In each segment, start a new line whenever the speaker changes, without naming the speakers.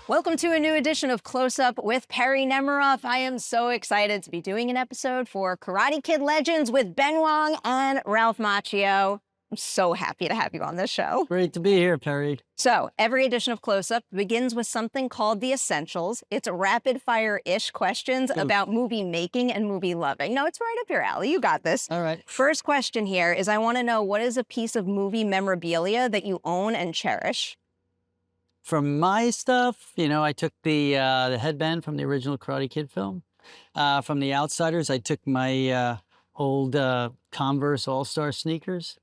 Welcome to a new edition of Close Up with Perri Nemiroff. I am so excited to be doing an episode for Karate Kid Legends with Ben Wang and Ralph Macchio. I'm so happy to have you on this show.
Great to be here, Perri.
So every edition of Close Up begins with something called the Essentials. It's rapid fire-ish questions about movie making and movie loving. No, it's right up your alley. You got this.
All right.
First question here is I want to know, what is a piece of movie memorabilia that you own and cherish?
From my stuff, I took the headband from the original Karate Kid film. From The Outsiders, I took my old Converse All-Star sneakers.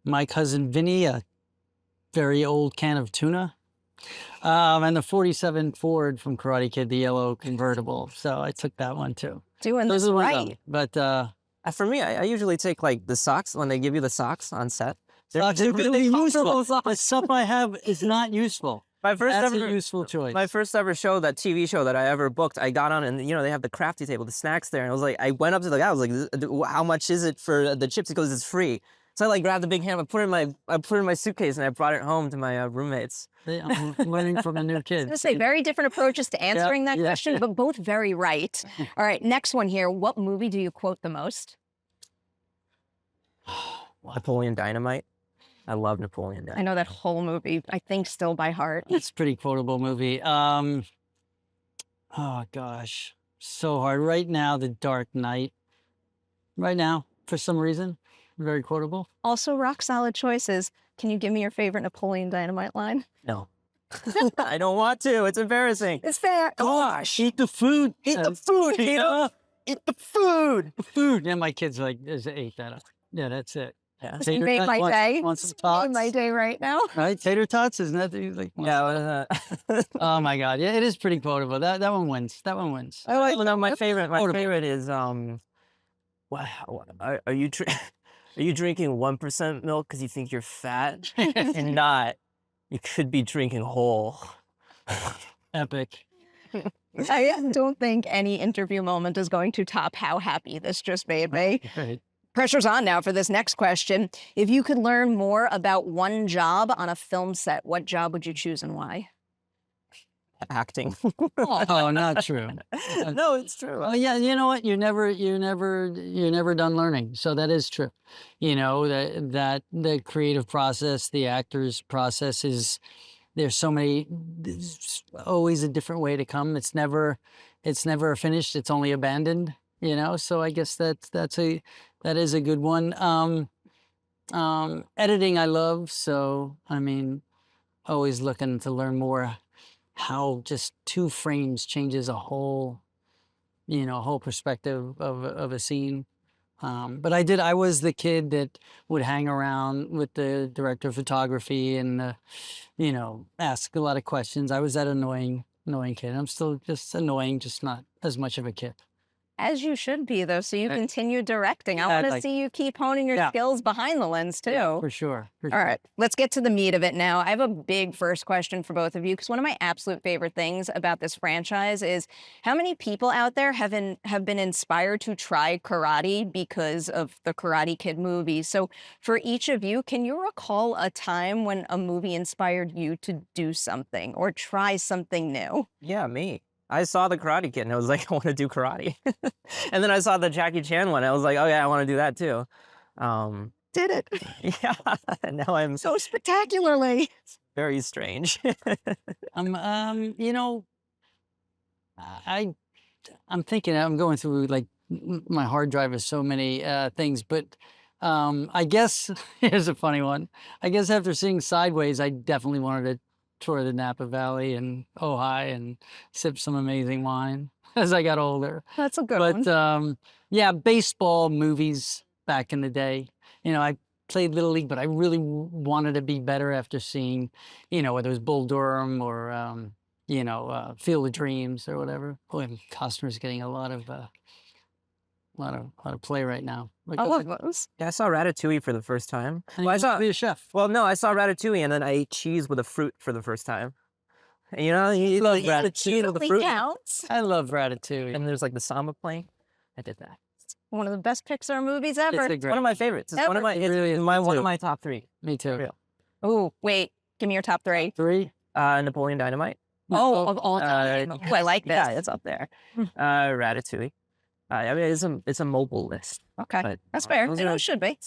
My cousin Vinny, a very old can of tuna. And the 47 Ford from Karate Kid, the yellow convertible. So I took that one too.
Doing this right.
But
for me, I usually take like the socks when they give you the socks on set.
They're really useful. The stuff I have is not useful.
That's
a useful choice.
My first ever show, that TV show that I ever booked, I got on and, they have the crafty table, the snacks there. And I was like, I went up to the guy, I was like, how much is it for the chips? He goes, it's free. So I like grabbed the big ham, I put it in my suitcase and I brought it home to my roommates.
I'm learning from the new kids.
I was going to say, very different approaches to answering that question, but both very right. All right, next one here. What movie do you quote the most?
Napoleon Dynamite. I love Napoleon Dynamite.
I know that whole movie, I think, still by heart.
It's a pretty quotable movie. Oh, gosh. So hard. Right now, The Dark Knight. Right now, for some reason, very quotable.
Also, rock solid choices. Can you give me your favorite Napoleon Dynamite line?
No. I don't want to. It's embarrassing.
It's fair.
Gosh, eat the food.
Eat the food, Eat the food.
The food. Yeah, my kids just ate that up. Yeah, that's it.
Yeah.
You made my day.
Want some tots?
Made my day right now.
Right? Tater tots? Isn't that like?
Yeah.
Oh my God. Yeah, it is pretty quotable. That one wins. That one wins.
I like. No, my favorite. My favorite is Wow. Are you drinking 1% milk because you think you're fat and not? You could be drinking whole.
Epic.
I don't think any interview moment is going to top how happy this just made me.
Right.
Pressure's on now for this next question. If you could learn more about one job on a film set, what job would you choose and why?
Acting.
Oh, not true.
No, it's true.
Oh yeah, you know what? You're never done learning. So that is true. That the creative process, the actor's process is. There's always a different way to come. It's never finished. It's only abandoned. So I guess that is a good one. Editing I love, so always looking to learn more how just 2 frames changes a whole perspective of a scene. But I was the kid that would hang around with the director of photography and ask a lot of questions. I was that annoying kid. I'm still just annoying, just not as much of a kid.
As you should be, though, so you continue directing. I want to see you keep honing your skills behind the lens, too.
Yeah, for sure.
All right, let's get to the meat of it now. I have a big first question for both of you, because one of my absolute favorite things about this franchise is how many people out there have been inspired to try karate because of the Karate Kid movies. So for each of you, can you recall a time when a movie inspired you to do something or try something new?
Yeah, me. I saw the Karate Kid and I was like, I want to do karate. And then I saw the Jackie Chan one. I was like, oh yeah, I want to do that too.
Did it?
Yeah. Now I'm
so spectacularly.
It's very strange.
I'm thinking, I'm going through like my hard drive of so many things, but I guess here's a funny one. I guess after seeing Sideways, I definitely wanted to tour the Napa Valley and Ojai and sip some amazing wine as I got older.
That's a good one.
But yeah, baseball movies back in the day. I played Little League, but I really wanted to be better after seeing, whether it was Bull Durham or, Field of Dreams or whatever. Boy, Costner's getting a lot of play right now.
I love those.
Yeah, I saw Ratatouille for the first time.
Well, I saw be a chef.
Well, no, I saw Ratatouille and then I ate cheese with a fruit for the first time. You
love
eat the cheese with the fruit.
Counts.
I love Ratatouille.
And there's like the samba playing. I did that.
One of the best Pixar movies ever.
It's one of my favorites. It's
Ever.
one of my. It's
Really is
one
too.
of my top 3.
Me too.
Real.
Oh, wait. Give me your top 3.
3.
Napoleon Dynamite.
Oh, of all time.
Uh,
Oh, I like this.
yeah, it's up there. Ratatouille. I mean, it's a mobile list,
Okay,
but
that's fair.
those
And
are
it should be.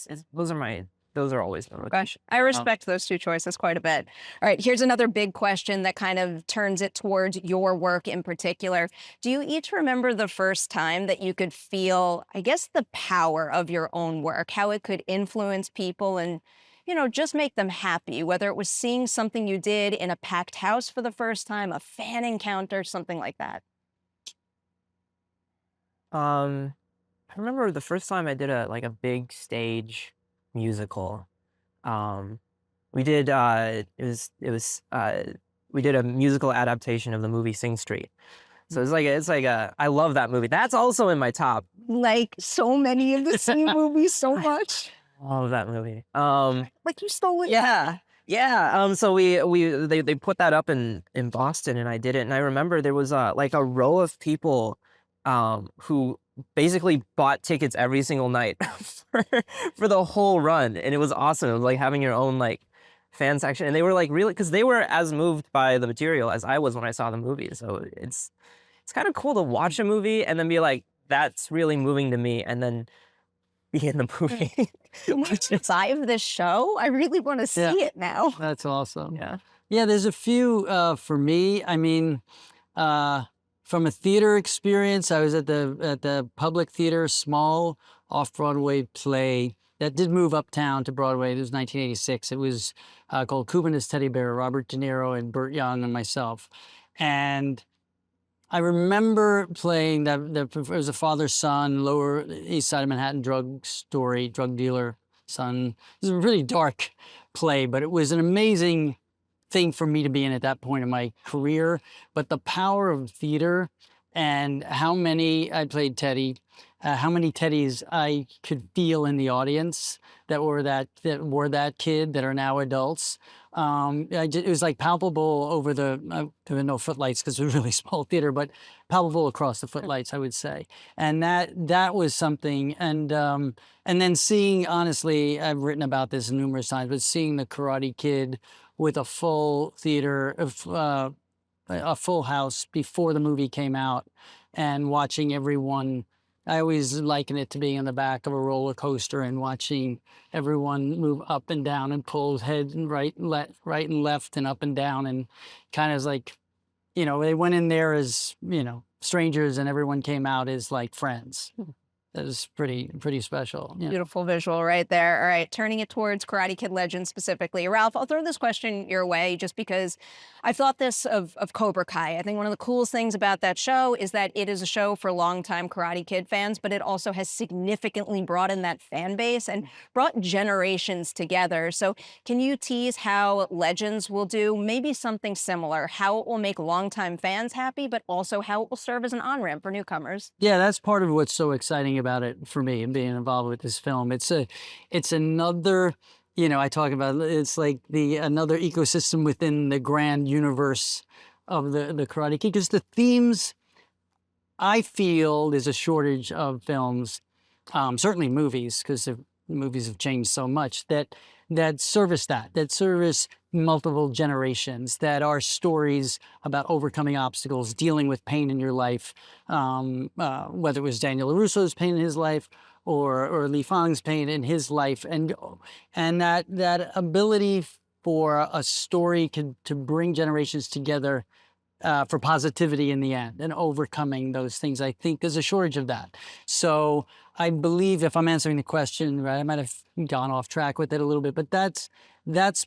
those are always my
Okay.
rotation.
I respect those two choices quite a bit. All right, here's another big question that kind of turns it towards your work in particular. Do you each remember the first time that you could feel, I guess, the power of your own work, how it could influence people and, just make them happy, whether it was seeing something you did in a packed house for the first time, a fan encounter, something like that?
I remember the first time I did a big stage musical. Um, we did we did a musical adaptation of the movie Sing Street. So I love that movie. That's also in my top.
Like so many of the same movies so much.
I love that movie.
Like you stole it.
Yeah. Yeah. So they put that up in Boston and I did it. And I remember there was like a row of people who basically bought tickets every single night for, for the whole run. And it was awesome. It was like having your own like fan section. And they were like really because they were as moved by the material as I was when I saw the movie. So it's kind of cool to watch a movie and then be like, that's really moving to me. And then be in the movie.
Can we survive this show? I really want to see it now.
That's awesome.
Yeah.
Yeah, there's a few for me. I mean, from a theater experience, I was at the Public Theater, small off-Broadway play that did move uptown to Broadway. It was 1986. It was called Cuba and His Teddy Bear, Robert De Niro and Burt Young and myself. And I remember playing that. It was a father-son, Lower East Side of Manhattan drug dealer son. It was a really dark play, but it was an amazing thing for me to be in at that point in my career. But the power of theater and I played Teddy, how many Teddies I could feel in the audience that were that kid that are now adults. It was like palpable over there were no footlights because it was a really small theater, but palpable across the footlights, I would say. And that was something. And then seeing, honestly, I've written about this numerous times, but seeing the Karate Kid with a full theater, a full house before the movie came out, and watching everyone. I always liken it to being in the back of a roller coaster and watching everyone move up and down and pull head and right and left and up and down, and kind of like, they went in there as, strangers and everyone came out as like friends. That was pretty special. Yeah.
Beautiful visual right there. All right, turning it towards Karate Kid Legends specifically. Ralph, I'll throw this question your way just because I've thought this of Cobra Kai. I think one of the coolest things about that show is that it is a show for longtime Karate Kid fans, but it also has significantly broadened that fan base and brought generations together. So can you tease how Legends will do maybe something similar, how it will make longtime fans happy, but also how it will serve as an on-ramp for newcomers?
Yeah, that's part of what's so exciting about it for me and being involved with this film. It's another, I talk about it's like another ecosystem within the grand universe of the Karate Kid, because the themes, I feel there's a shortage of films, certainly movies, because the movies have changed so much, that service multiple generations, that are stories about overcoming obstacles, dealing with pain in your life, whether it was Daniel LaRusso's pain in his life or Li Fong's pain in his life, and that ability for a story to bring generations together for positivity in the end and overcoming those things. I think there's a shortage of that. So I believe, if I'm answering the question right, I might have gone off track with it a little bit, but that's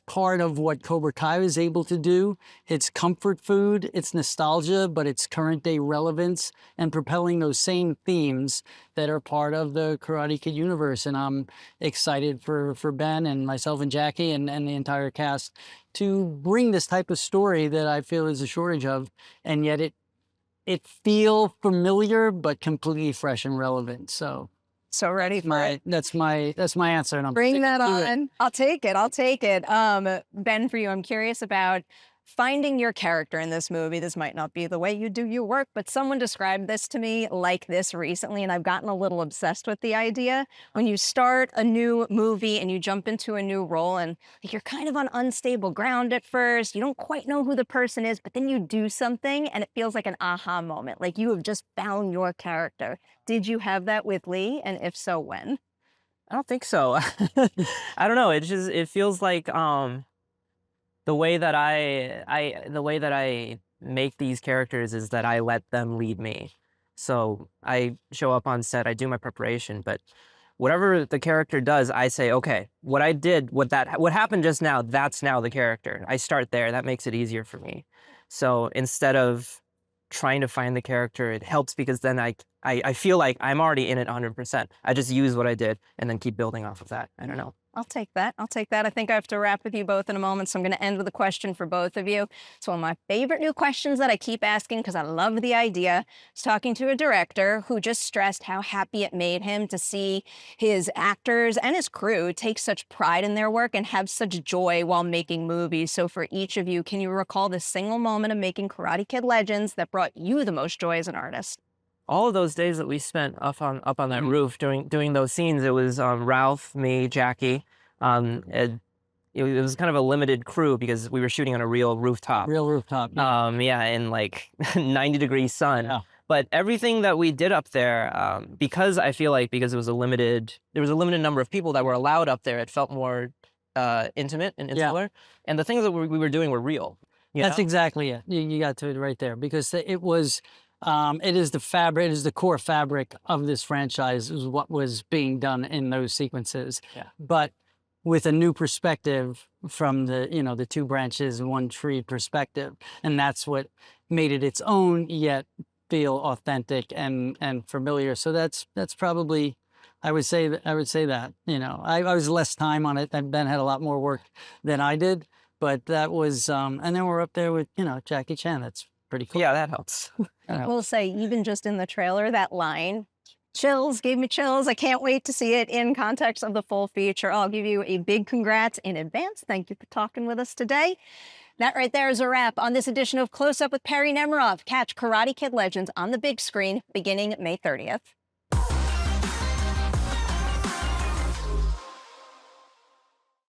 part of what Cobra Kai is able to do. It's comfort food, it's nostalgia, but it's current day relevance and propelling those same themes that are part of the Karate Kid universe. And I'm excited for Ben and myself and Jackie and the entire cast to bring this type of story that I feel is a shortage of, and yet it feel familiar but completely fresh and relevant. So
ready for it.
That's my answer. And I'm
Bring that on. I'll take it. Ben, for you, I'm curious about finding your character in this movie, this might not be the way you do your work, but someone described this to me like this recently, and I've gotten a little obsessed with the idea. When you start a new movie and you jump into a new role and you're kind of on unstable ground at first, you don't quite know who the person is, but then you do something and it feels like an aha moment, like you have just found your character. Did you have that with Lee? And if so, when?
I don't think so. I don't know. It feels like the way that I make these characters is that I let them lead me. So I show up on set, I do my preparation, but whatever the character does, I say, okay, what I did, what happened just now, that's now the character. I start there. That makes it easier for me. So instead of trying to find the character, it helps because then I feel like I'm already in it 100%. I just use what I did and then keep building off of that. I don't know.
I'll take that. I'll take that. I think I have to wrap with you both in a moment, so I'm going to end with a question for both of you. It's one of my favorite new questions that I keep asking because I love the idea. I was talking to a director who just stressed how happy it made him to see his actors and his crew take such pride in their work and have such joy while making movies. So for each of you, can you recall the single moment of making Karate Kid Legends that brought you the most joy as an artist?
All of those days that we spent up on that roof doing those scenes, it was Ralph, me, Jackie. It was kind of a limited crew because we were shooting on a real rooftop.
Real rooftop.
Yeah, in like 90-degree sun.
Yeah.
But everything that we did up there, because I feel like there was a limited number of people that were allowed up there, it felt more intimate and insular. And the things that we were doing were real.
That's exactly it. You got to it right there because it was. It is the fabric, it is the core fabric of this franchise, is what was being done in those sequences.
Yeah.
But with a new perspective from the two branches, one tree perspective. And that's what made it its own, yet feel authentic and familiar. So that's probably, I would say that, I was less time on it, and Ben had a lot more work than I did, but that was, and then we're up there with, Jackie Chan. That's pretty cool.
Yeah, that helps.
I will say, even just in the trailer, that line, chills, gave me chills. I can't wait to see it in context of the full feature. I'll give you a big congrats in advance. Thank you for talking with us today. That right there is a wrap on this edition of Close Up with Perri Nemiroff. Catch Karate Kid Legends on the big screen beginning May 30th.